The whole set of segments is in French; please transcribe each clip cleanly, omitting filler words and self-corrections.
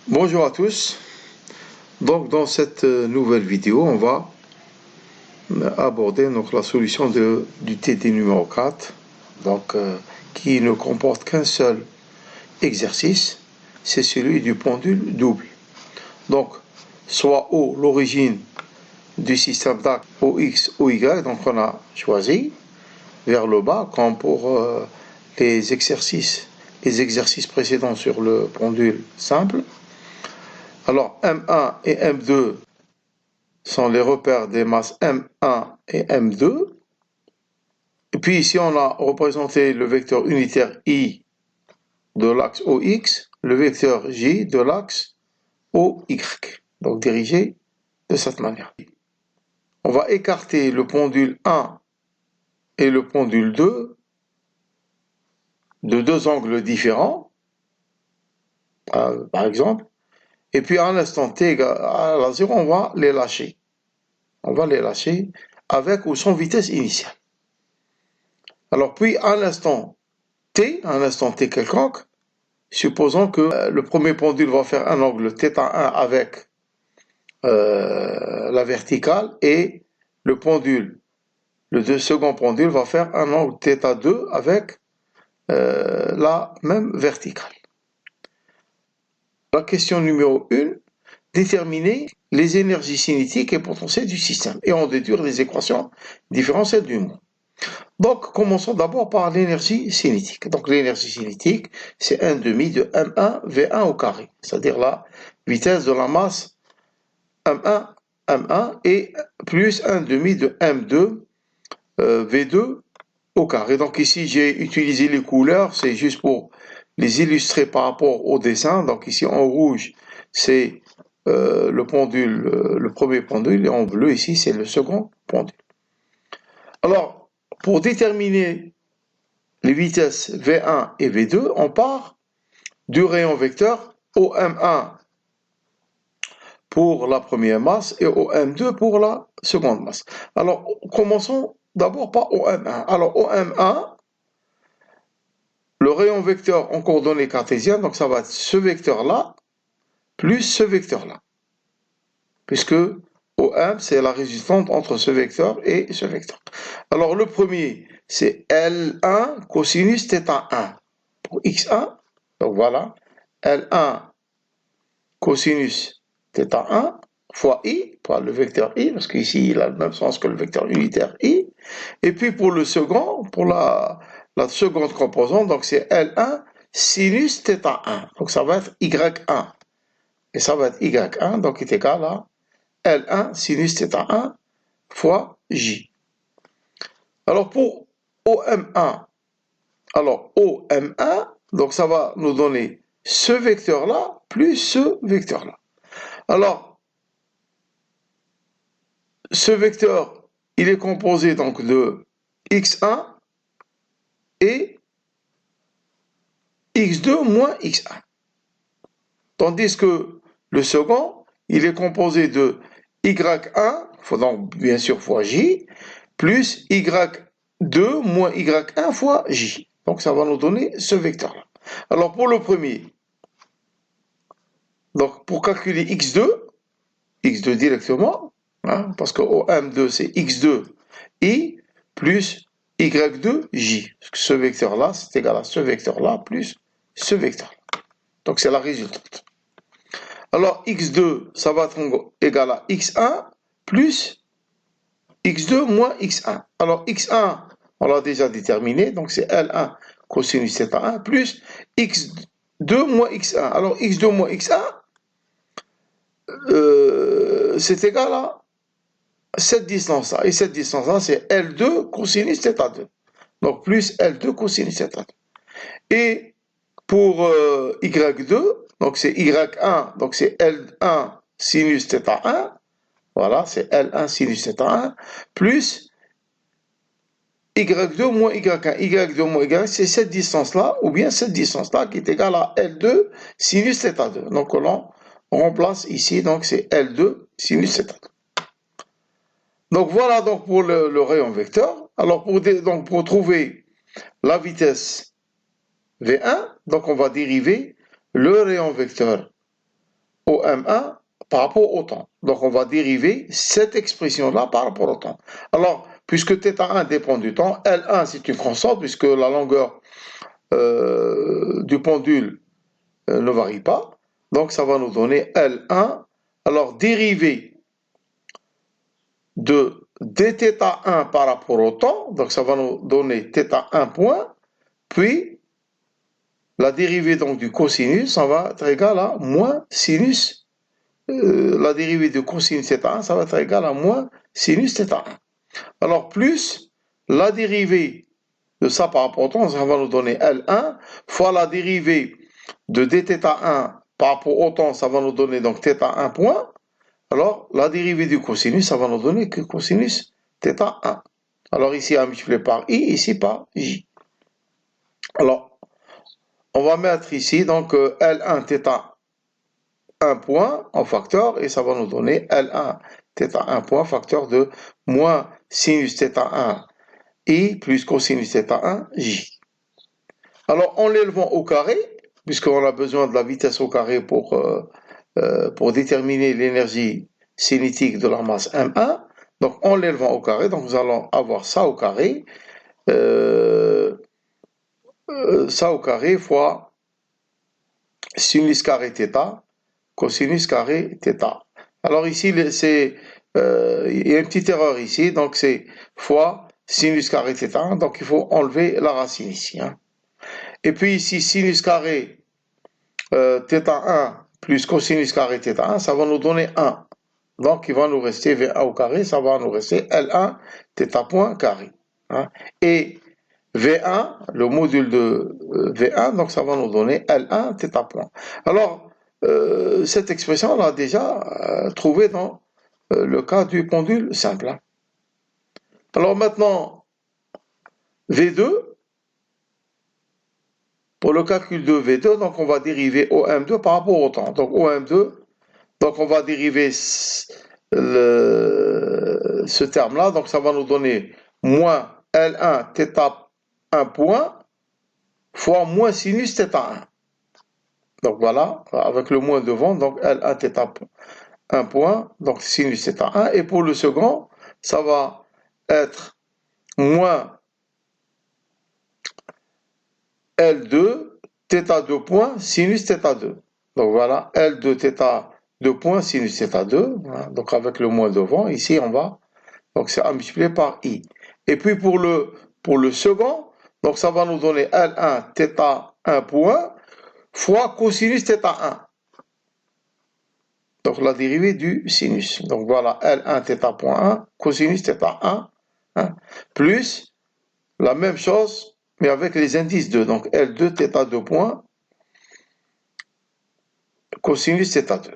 Bonjour à tous. Donc dans cette nouvelle vidéo, on va aborder la solution du TD numéro 4, qui ne comporte qu'un seul exercice, c'est celui du pendule double. Donc soit O, l'origine du système d'axe OX, OY, donc on a choisi vers le bas comme pour les exercices précédents sur le pendule simple. Alors M1 et M2 sont les repères des masses M1 et M2. Et puis ici, on a représenté le vecteur unitaire I de l'axe OX, le vecteur J de l'axe OY, donc dirigé de cette manière. On va écarter le pendule 1 et le pendule 2 de deux angles différents, par exemple, et puis à l'instant t égale à la 0, on va les lâcher. On va les lâcher avec ou sans vitesse initiale. Alors puis à l'instant t quelconque, supposons que le premier pendule va faire un angle θ1 avec la verticale et le second pendule va faire un angle θ2 avec la même verticale. La question numéro 1, déterminer les énergies cinétiques et potentielles du système et en déduire les équations différentielles du monde. Donc, commençons d'abord par l'énergie cinétique. Donc, l'énergie cinétique, c'est 1 demi de M1 V1 au carré, c'est-à-dire la vitesse de la masse M1 et plus 1 demi de M2 V2 au carré. Donc ici, j'ai utilisé les couleurs, c'est juste pour les illustrer par rapport au dessin. Donc ici, en rouge, c'est le premier pendule, et en bleu, ici, c'est le second pendule. Alors, pour déterminer les vitesses V1 et V2, on part du rayon vecteur OM1 pour la première masse et OM2 pour la seconde masse. Alors, commençons d'abord par OM1. Alors, OM1, le rayon vecteur en coordonnées cartésiennes, donc ça va être ce vecteur-là plus ce vecteur-là. Puisque OM, c'est la résultante entre ce vecteur et ce vecteur. Alors, le premier, c'est L1 cosinus θ1 pour x1. Donc voilà, L1 cosinus θ1 fois i, par le vecteur i, parce qu'ici il a le même sens que le vecteur unitaire i. Et puis pour le second, pour la seconde composante, donc c'est L1 sinus θ1. Donc ça va être y1. Et ça va être y1, donc est égal à L1 sinus θ1 fois j. Alors pour OM1, donc ça va nous donner ce vecteur-là plus ce vecteur-là. Alors, ce vecteur, il est composé donc de x1 et x2 moins x1. Tandis que le second, il est composé de y1, donc bien sûr fois j, plus y2 moins y1 fois j. Donc ça va nous donner ce vecteur-là. Alors pour le premier, donc pour calculer x2 directement, parce que OM2 c'est x2 i plus y2 j. Ce vecteur-là, c'est égal à ce vecteur-là plus ce vecteur-là. Donc c'est la résultante. Alors x2, ça va être égal à x1 plus x2 moins x1. Alors x1, on l'a déjà déterminé, donc c'est L1 cosinus θ1 plus x2 moins x1. Alors x2 moins x1, c'est égal à cette distance-là. Et cette distance-là, c'est L2 cosinus θ2. Donc plus L2 cosinus θ2. Et pour y2, donc c'est y1, donc c'est L1 sinus θ1. Voilà, c'est L1 sinus θ1 plus y2 moins y1. y2 moins y1, c'est cette distance-là, ou bien cette distance-là qui est égale à L2 sinus θ2. Donc on remplace ici, donc c'est L2 sinus θ2. Donc voilà donc pour le rayon vecteur. Alors pour trouver la vitesse V1, donc on va dériver le rayon vecteur au M1 par rapport au temps. Donc on va dériver cette expression-là par rapport au temps. Alors, puisque θ1 dépend du temps, L1 c'est une constante, puisque la longueur du pendule ne varie pas. Donc ça va nous donner L1. Alors, dérivé de dθ1 par rapport au temps, donc ça va nous donner θ1 point, puis la dérivée donc du cosinus, ça va être égal à moins sinus. La dérivée de cosinus θ1, ça va être égal à moins sinus θ1. Alors, plus la dérivée de ça par rapport au temps, ça va nous donner L1, fois la dérivée de dθ1 par rapport au temps, ça va nous donner donc θ1 point. Alors, la dérivée du cosinus, ça va nous donner que cosinus θ1. Alors, ici, à multiplier par i, ici par j. Alors, on va mettre ici donc L1 θ1 point en facteur, et ça va nous donner L1 θ1 point facteur de moins sinus θ1 i plus cosinus θ1 j. Alors, en l'élevant au carré, puisqu'on a besoin de la vitesse au carré pour déterminer l'énergie cinétique de la masse M1, donc en l'élevant au carré, donc nous allons avoir ça au carré, ça au carré fois sinus carré θ, cosinus carré θ. Alors ici, il y a une petite erreur ici, donc c'est fois sinus carré θ, donc il faut enlever la racine ici. Hein. Et puis ici, sinus carré θ1 plus cosinus carré θ1, ça va nous donner 1. Donc il va nous rester V1 au carré, ça va nous rester L1 θ point carré. Hein. Et V1, le module de V1, donc ça va nous donner L1 θ point. Alors, cette expression, on l'a déjà trouvée dans le cas du pendule simple. Hein. Alors maintenant, V2, pour le calcul de V2, donc on va dériver OM2 par rapport au temps. Donc OM2, donc on va dériver ce terme-là, donc ça va nous donner moins L1 θ1 point fois moins sinus θ1. Donc voilà, avec le moins devant, donc L1 θ1 point, donc sinus θ1. Et pour le second, ça va être moins L2 θ2 point sinus θ2. Donc voilà, L2 θ2 point sinus θ2. Voilà, donc avec le moins devant, ici on va, donc c'est à multiplier par i. Et puis pour le second, donc ça va nous donner L1 θ1 point fois cosinus θ1. Donc la dérivée du sinus. Donc voilà, L1 θ point 1, cosinus θ1, hein, plus la même chose, mais avec les indices 2. Donc L2 θ2 point, cosinus θ2.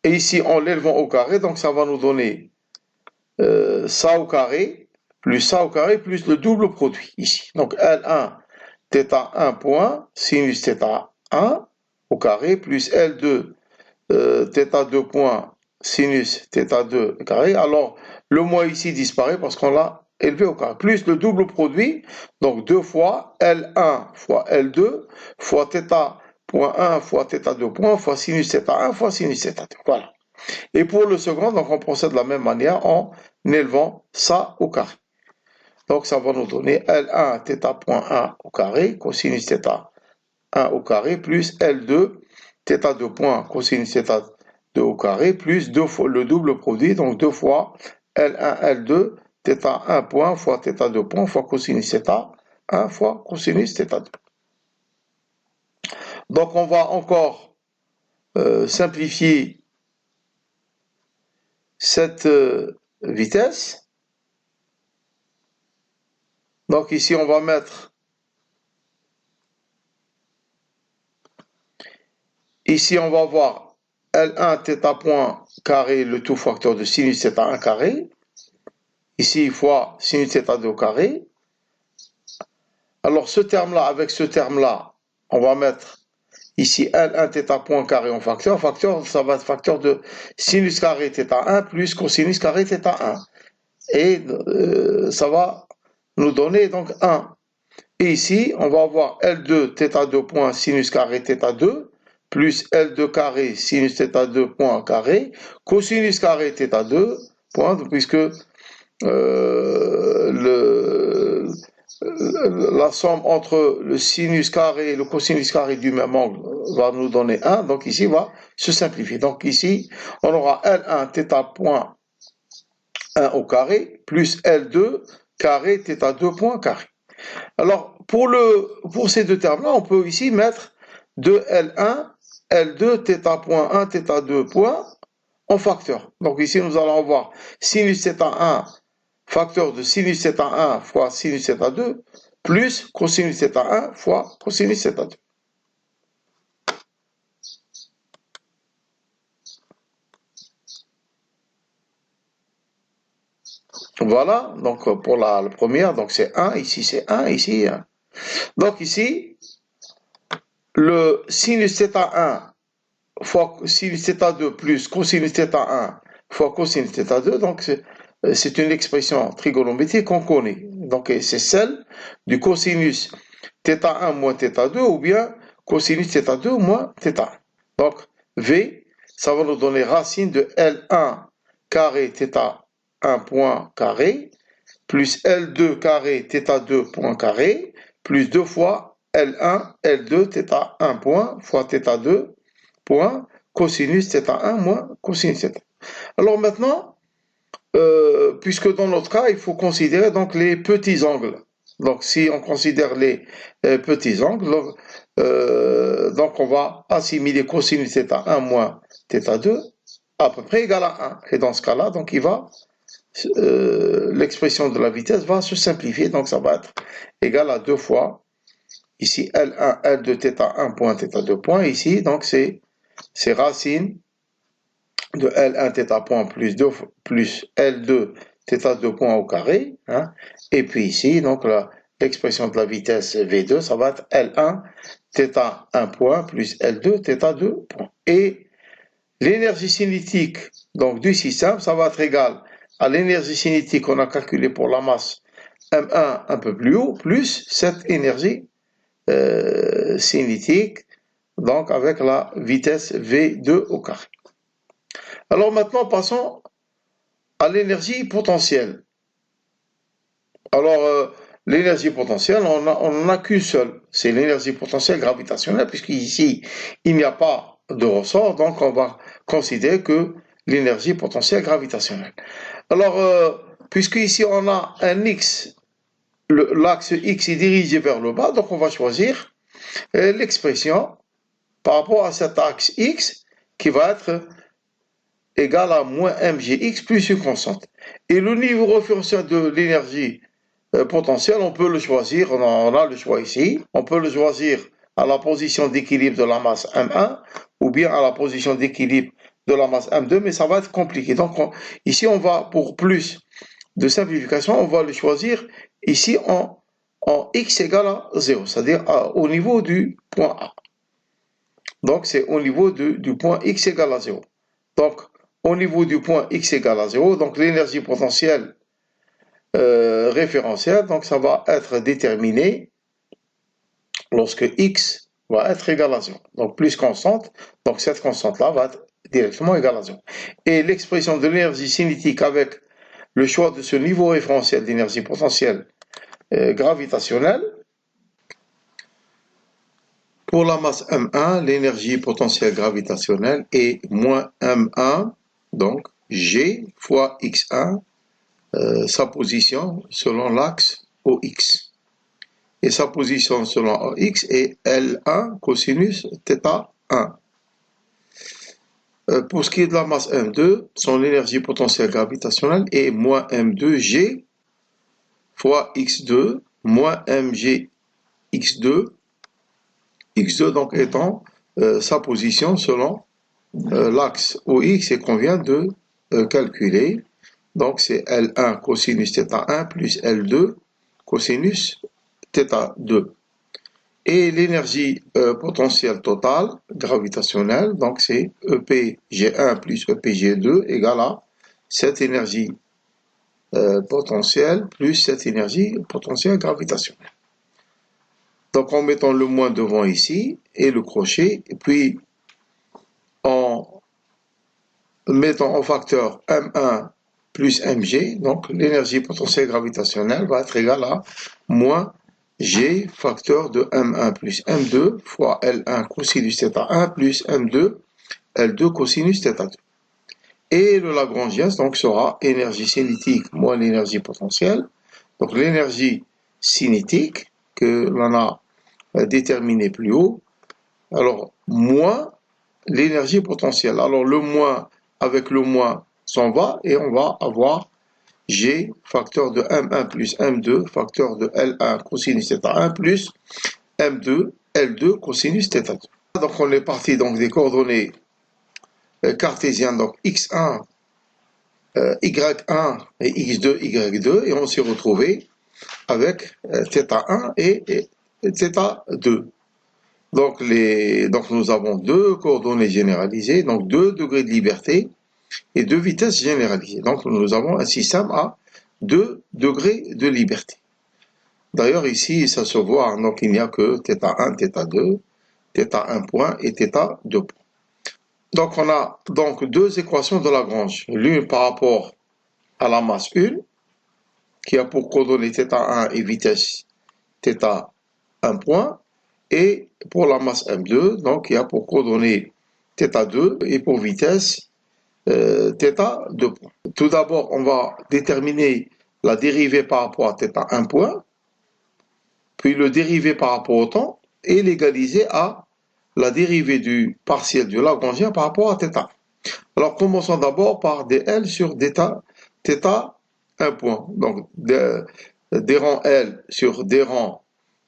Et ici, en l'élevant au carré, donc ça va nous donner ça au carré, plus ça au carré, plus le double produit ici. Donc L1 θ1 point, sinus θ1 au carré, plus L2 θ2 point, sinus θ2 carré. Alors, le moins ici disparaît parce qu'on l'a élevé au carré. Plus le double produit, donc 2 fois L1 fois L2 fois θ.1 fois θ2 point fois sinus θ1 fois sinus θ2. Voilà. Et pour le second, donc on procède de la même manière en élevant ça au carré. Donc ça va nous donner L1 θ.1 au carré, cosinus θ1 au carré, plus L2 θ2 point, cosinus θ2 au carré, plus 2 fois le double produit, donc 2 fois L1, L2, θ1 point fois θ2 point fois cosinus θ1 fois cosinus θ2. Donc on va encore simplifier cette vitesse. Donc ici on va mettre, ici on va voir L1 θ point carré, le tout facteur de sinus θ1 carré. Ici fois sinus θ2 au carré. Alors ce terme-là, avec ce terme-là, on va mettre ici L1 θ point carré en facteur. Facteur, ça va être facteur de sinus carré θ1 plus cosinus carré θ1. Et ça va nous donner donc 1. Et ici, on va avoir L2 θ2 point sinus carré θ2 plus L2 carré sinus θ2 point carré, cosinus carré θ2 point, puisque la somme entre le sinus carré et le cosinus carré du même angle va nous donner 1, donc ici va se simplifier. Donc ici, on aura L1 θ point 1 au carré plus L2 carré θ2 point carré. Alors, pour ces deux termes-là, on peut ici mettre 2L1, L2, θ point 1, θ2 point en facteur. Donc ici, nous allons avoir sinus θ1 facteur de sinus θ1 fois sinus θ2 plus cosinus θ1 fois cosinus θ2. Voilà, donc pour la première, donc c'est 1, ici c'est 1, ici 1. Donc ici, le sinus θ1 fois sinus θ2 plus cosinus θ1 fois cosinus θ2, donc c'est une expression trigonométrique qu'on connaît. Donc c'est celle du cosinus θ1 moins θ2 ou bien cosinus θ2 moins θ1. Donc V, ça va nous donner racine de L1 carré θ1 point carré plus L2 carré θ2 point carré plus 2 fois L1 L2 θ1 point fois θ2 point cosinus θ1 moins cosinus θ2. Alors maintenant, puisque dans notre cas, il faut considérer donc les petits angles. Donc si on considère les petits angles, donc on va assimiler cosinus θ1 moins θ2 à peu près égal à 1. Et dans ce cas-là, donc l'expression de la vitesse va se simplifier, donc ça va être égal à 2 fois, ici L1, L2, θ1 point, θ2 point, ici, donc c'est racine de L1 θ point plus L2 θ2 point au carré, hein, et puis ici, donc l'expression de la vitesse V2, ça va être L1 θ1 point plus L2 θ2 point. Et l'énergie cinétique donc, du système, ça va être égal à l'énergie cinétique qu'on a calculée pour la masse M1 un peu plus haut, plus cette énergie cinétique, donc avec la vitesse V2 au carré. Alors maintenant, passons à l'énergie potentielle. Alors, l'énergie potentielle, on n'en a qu'une seule, c'est l'énergie potentielle gravitationnelle, puisqu'ici, il n'y a pas de ressort, donc on va considérer que l'énergie potentielle gravitationnelle. Alors, puisque ici on a un X, l'axe X est dirigé vers le bas, donc on va choisir l'expression par rapport à cet axe X qui va être égal à moins mgx plus une constante. Et le niveau référentiel de l'énergie potentielle, on peut le choisir, on a le choix ici, on peut le choisir à la position d'équilibre de la masse M1 ou bien à la position d'équilibre de la masse M2, mais ça va être compliqué. Donc ici, on va, pour plus de simplification, on va le choisir ici en x égale à 0, c'est-à-dire au niveau du point A. Donc c'est au niveau du point x égale à 0. Donc au niveau du point x égale à 0, donc l'énergie potentielle référentielle, donc ça va être déterminé lorsque x va être égal à 0. Donc plus constante, donc cette constante-là va être directement égale à 0. Et l'expression de l'énergie cinétique avec le choix de ce niveau référentiel d'énergie potentielle gravitationnelle. Pour la masse M1, l'énergie potentielle gravitationnelle est moins M1, donc G fois X1, sa position selon l'axe OX. Et sa position selon OX est L1 cosinus θ1. Pour ce qui est de la masse M2, son énergie potentielle gravitationnelle est moins M2G fois X2 moins MG X2, X2 donc étant sa position selon l'axe OX et qu'on vient de calculer. Donc c'est L1 cosinus θ1 plus L2 cosinus θ2. Et l'énergie potentielle totale gravitationnelle, donc c'est EPG1 plus EPG2 égale à cette énergie potentielle plus cette énergie potentielle gravitationnelle. Donc en mettant le moins devant ici et le crochet, et puis en mettant en facteur M1 plus mg, donc l'énergie potentielle gravitationnelle va être égale à moins G facteur de M1 plus M2 fois L1 cosinus θ1 plus M2 L2 cosinus θ2. Et le Lagrangien donc sera énergie cinétique moins l'énergie potentielle. Donc l'énergie cinétique que l'on a déterminée plus haut, alors moins l'énergie potentielle. Alors le moins avec le moins s'en va et on va avoir G facteur de M1 plus M2 facteur de L1 cosinus θ1 plus M2 L2 cosinus θ2. Donc on est parti donc des coordonnées cartésiennes, donc x1, y1 et x2, y2, et on s'est retrouvé avec θ1 et θ2. Donc nous avons deux coordonnées généralisées, donc 2 degrés de liberté et 2 vitesses généralisées. Donc nous avons un système à 2 degrés de liberté. D'ailleurs ici ça se voit, donc il n'y a que θ1, θ2, θ1 point et θ2 point. Donc on a donc deux équations de Lagrange, l'une par rapport à la masse 1, qui a pour coordonnées θ1 et vitesse θ1 point, et pour la masse M2, donc qui a pour coordonnées θ2 et pour vitesse θ2 point. Tout d'abord, on va déterminer la dérivée par rapport à θ1 point, puis le dérivé par rapport au temps, et l'égaliser à la dérivée du partiel du Lagrangien par rapport à θ1. Alors commençons d'abord par dl sur θ1 point. Donc d rang L sur d rang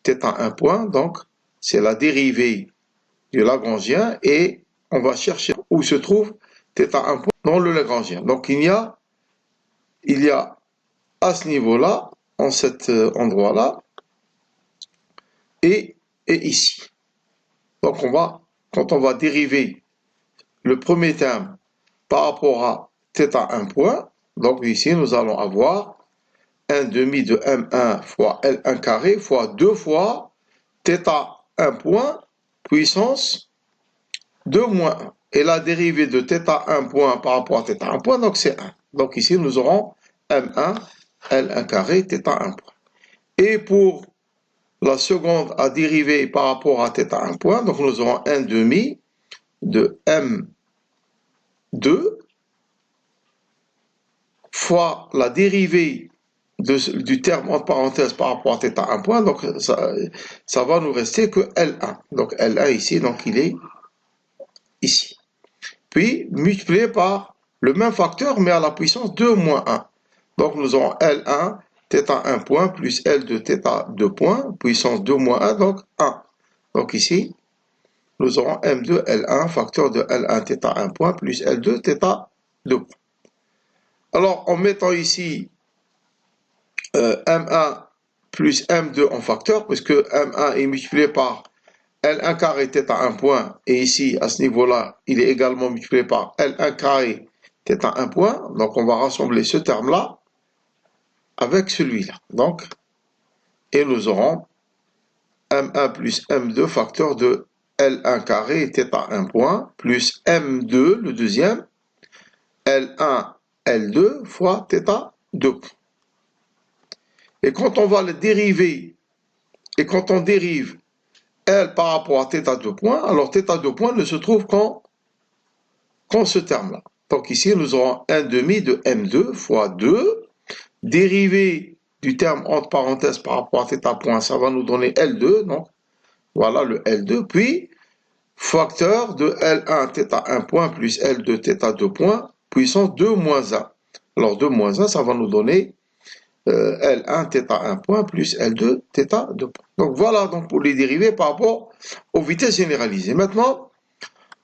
θ1 point, donc c'est la dérivée du Lagrangien et on va chercher où se trouve θ1 point dans le Lagrangien. Donc il y a à ce niveau-là, en cet endroit-là, et ici. Donc quand on va dériver le premier terme par rapport à θ1 point, donc ici nous allons avoir 1 demi de M1 fois L1 carré fois 2 fois θ1 point puissance 2 moins 1. Et la dérivée de θ1 point par rapport à θ1 point, donc c'est 1. Donc ici nous aurons M1 L1 carré θ1 point. Et pour la seconde à dériver par rapport à θ1 point, donc nous aurons 1 demi de M2 fois la dérivée du terme entre parenthèses par rapport à θ1 point, donc ça va nous rester que L1. Donc L1 ici, donc il est ici. Puis multiplié par le même facteur, mais à la puissance 2 moins 1. Donc nous aurons L1 θ1 point plus L2 θ2 point, puissance 2 moins 1, donc 1. Donc ici, nous aurons M2 L1 facteur de L1 θ1 point plus L2 θ2 point. Alors en mettant ici M1 plus M2 en facteur, puisque M1 est multiplié par L1 carré θ1 point, et ici, à ce niveau-là, il est également multiplié par L1 carré θ1 point, donc on va rassembler ce terme-là avec celui-là. Donc, et nous aurons M1 plus M2 facteur de L1 carré θ1 point, plus M2, le deuxième, L1, L2 fois θ2 point. Et quand on va le dériver, et quand on dérive L par rapport à θ2 point, alors θ2 point ne se trouve qu'en ce terme-là. Donc ici, nous aurons 1 demi de M2 fois 2, dérivé du terme entre parenthèses par rapport à θ point, ça va nous donner L2, donc voilà le L2, puis facteur de L1 θ1 point plus L2 θ2 point, puissance 2 moins 1. Alors 2 moins 1, ça va nous donner L1 θ1 point plus L2 θ2 point. Donc voilà donc pour les dérivés par rapport aux vitesses généralisées. Maintenant,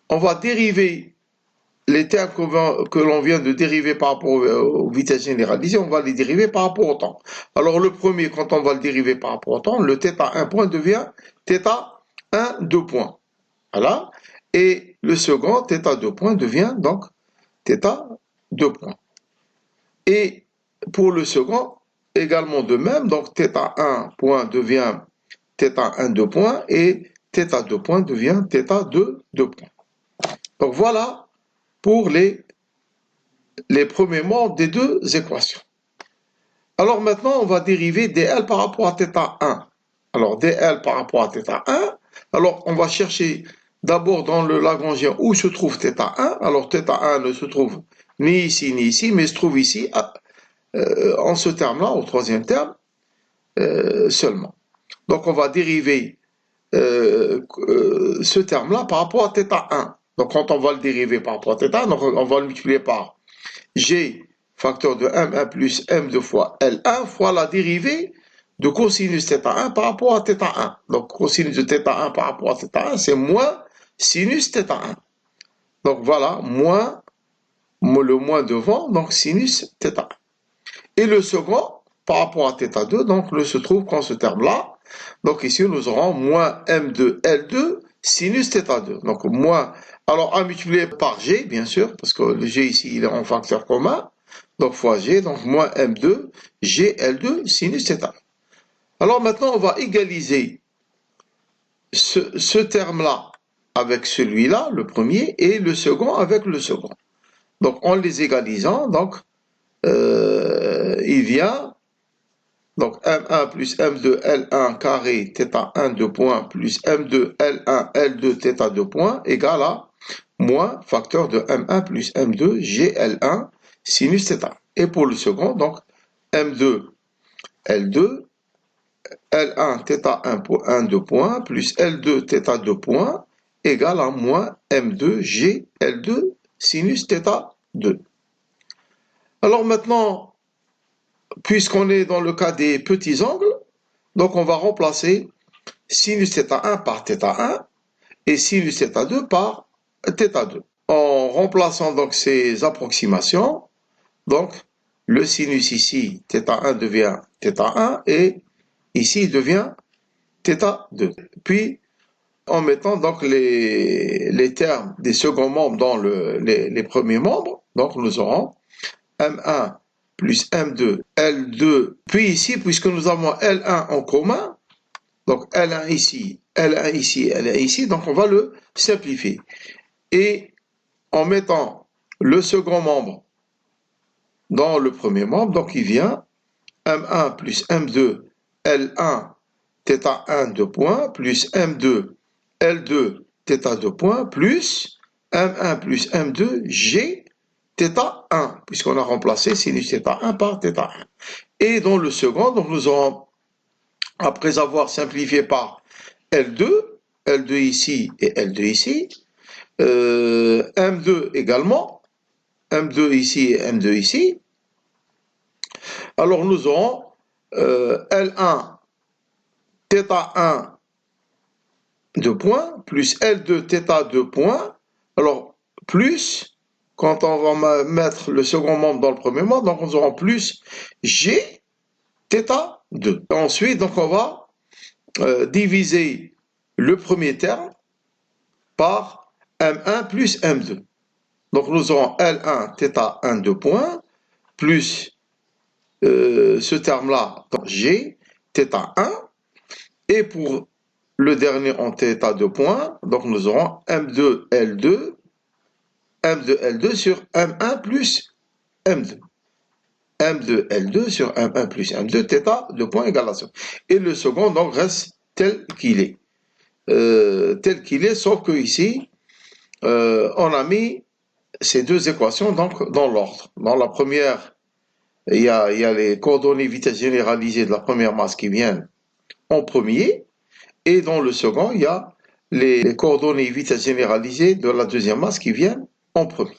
on va dériver les termes que l'on vient de dériver par rapport aux vitesses généralisées, on va les dériver par rapport au temps. Alors le premier, quand on va le dériver par rapport au temps, le θ1 point devient θ1 2 points. Voilà. Et le second, θ2 point devient donc θ2 points. Et pour le second, également de même, donc θ1 point devient θ1 2 points et θ2 point devient θ2 2 points. Donc voilà pour les premiers membres des deux équations. Alors maintenant, on va dériver dl par rapport à θ1. Alors dl par rapport à θ1, alors on va chercher d'abord dans le Lagrangien où se trouve θ1. Alors θ1 ne se trouve ni ici, mais se trouve ici, en ce terme-là, au troisième terme, seulement. Donc on va dériver ce terme-là par rapport à θ1. Donc quand on va le dériver par rapport à θ1, donc on va le multiplier par g facteur de m1 plus m2 fois L1 fois la dérivée de cosinus θ1 par rapport à θ1. Donc cosinus de θ1 par rapport à θ1, c'est moins sinus θ1. Donc voilà, moins le moins devant, donc sinus θ1. Et le second, par rapport à θ2, donc se trouve qu'en ce terme-là, donc ici nous aurons moins m2 L2 sinus θ2. Donc moins, alors à multiplier par g, bien sûr, parce que le g ici il est en facteur commun, donc fois g, donc moins m2 gl2 sinus θ. Alors maintenant on va égaliser ce terme-là avec celui-là, le premier, et le second avec le second. Donc en les égalisant, donc il vient donc m1 plus m2 L1 carré θ1 2 points plus m2 L1 L2 θ2 points égale à moins facteur de m1 plus m2 gl1 sinus θ. Et pour le second, donc m2 L2 L1 θ1 2 points plus L2 θ2 points égale à moins m2 gl2 sinus θ2. Alors maintenant, puisqu'on est dans le cas des petits angles, donc on va remplacer sinus θ1 par θ1 et sinus θ2 par θ2. En remplaçant donc ces approximations, donc le sinus ici, θ1 devient θ1 et ici il devient θ2. Puis en mettant donc les termes des seconds membres dans les premiers membres, donc nous aurons M1 plus M2, L2, puis ici, puisque nous avons L1 en commun, donc L1 ici, L1 ici, L1 ici, donc on va le simplifier. Et en mettant le second membre dans le premier membre, donc il vient M1 plus M2, L1, θ1 2 points, plus M2, L2, θ2 points, plus M1 plus M2, G, θ1, puisqu'on a remplacé sinus θ1 par θ1. Et dans le second, donc nous aurons, après avoir simplifié par L2, L2 ici et L2 ici, M2 également, M2 ici et M2 ici. Alors nous aurons L1, θ1, 2 points, plus L2, θ2 points, alors plus, quand on va mettre le second membre dans le premier membre, donc nous aurons plus G, θ2. Ensuite, donc on va diviser le premier terme par M1 plus M2. Donc nous aurons L1, θ1, 2 points, plus ce terme-là, G, θ1, et pour le dernier en θ2 points, donc nous aurons M2, L2, M2, L2 sur M1 plus M2. M2, L2 sur M1 plus M2, θ2 points égalisation. Et le second, donc, reste tel qu'il est. Tel qu'il est, sauf que ici, on a mis ces deux équations donc, dans l'ordre. Dans la première, il y a les coordonnées vitesse généralisée de la première masse qui viennent en premier. Et dans le second, il y a les coordonnées vitesse généralisée de la deuxième masse qui viennent en premier.